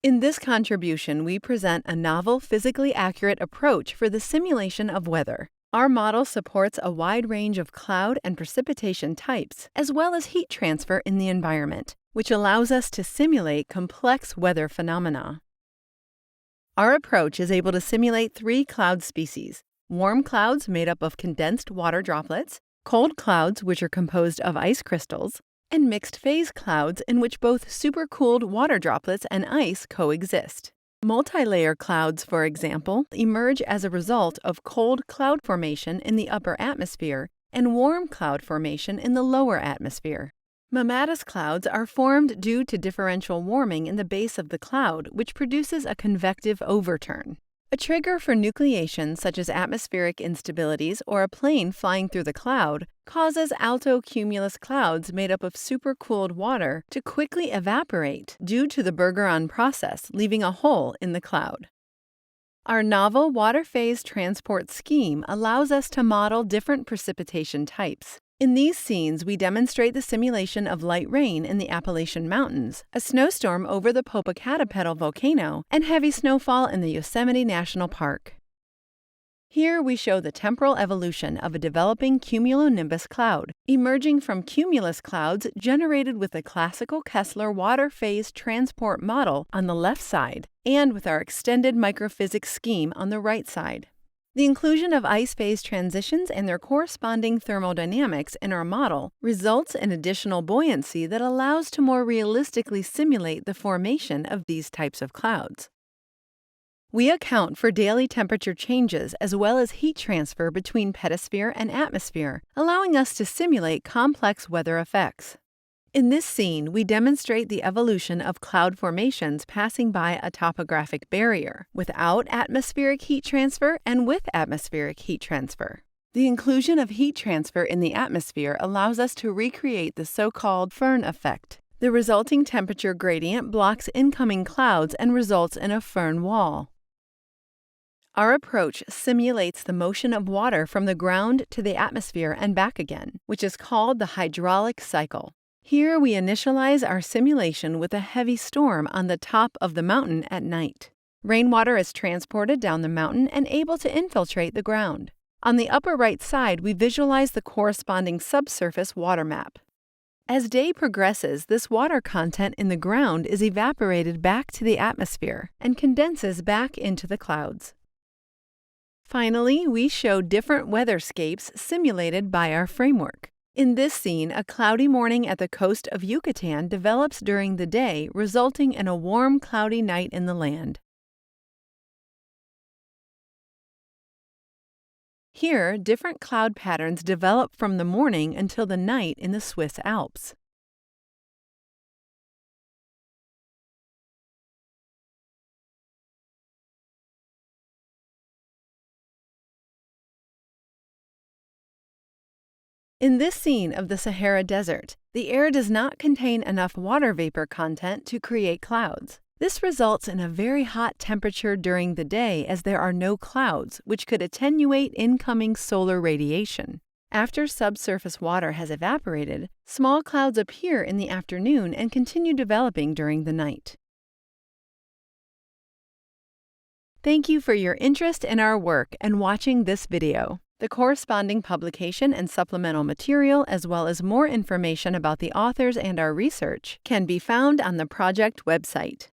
In this contribution, we present a novel, physically accurate approach for the simulation of weather. Our model supports a wide range of cloud and precipitation types, as well as heat transfer in the environment, which allows us to simulate complex weather phenomena. Our approach is able to simulate 3 cloud species: warm clouds made up of condensed water droplets, cold clouds which are composed of ice crystals, and mixed-phase clouds in which both supercooled water droplets and ice coexist. Multi-layer clouds, for example, emerge as a result of cold cloud formation in the upper atmosphere and warm cloud formation in the lower atmosphere. Mammatus clouds are formed due to differential warming in the base of the cloud, which produces a convective overturn. A trigger for nucleation, such as atmospheric instabilities or a plane flying through the cloud, causes alto cumulus clouds made up of supercooled water to quickly evaporate due to the Bergeron process, leaving a hole in the cloud. Our novel water phase transport scheme allows us to model different precipitation types. In these scenes, we demonstrate the simulation of light rain in the Appalachian Mountains, a snowstorm over the Popocatépetl volcano, and heavy snowfall in the Yosemite National Park. Here we show the temporal evolution of a developing cumulonimbus cloud, emerging from cumulus clouds generated with the classical Kessler water phase transport model on the left side, and with our extended microphysics scheme on the right side. The inclusion of ice phase transitions and their corresponding thermodynamics in our model results in additional buoyancy that allows to more realistically simulate the formation of these types of clouds. We account for daily temperature changes as well as heat transfer between pedosphere and atmosphere, allowing us to simulate complex weather effects. In this scene, we demonstrate the evolution of cloud formations passing by a topographic barrier, without atmospheric heat transfer and with atmospheric heat transfer. The inclusion of heat transfer in the atmosphere allows us to recreate the so-called Foehn effect. The resulting temperature gradient blocks incoming clouds and results in a Foehn wall. Our approach simulates the motion of water from the ground to the atmosphere and back again, which is called the hydrologic cycle. Here we initialize our simulation with a heavy storm on the top of the mountain at night. Rainwater is transported down the mountain and able to infiltrate the ground. On the upper right side, we visualize the corresponding subsurface water map. As day progresses, this water content in the ground is evaporated back to the atmosphere and condenses back into the clouds. Finally, we show different weatherscapes simulated by our framework. In this scene, a cloudy morning at the coast of Yucatan develops during the day, resulting in a warm, cloudy night in the land. Here, different cloud patterns develop from the morning until the night in the Swiss Alps. In this scene of the Sahara Desert, the air does not contain enough water vapor content to create clouds. This results in a very hot temperature during the day as there are no clouds, which could attenuate incoming solar radiation. After subsurface water has evaporated, small clouds appear in the afternoon and continue developing during the night. Thank you for your interest in our work and watching this video. The corresponding publication and supplemental material, as well as more information about the authors and our research, can be found on the project website.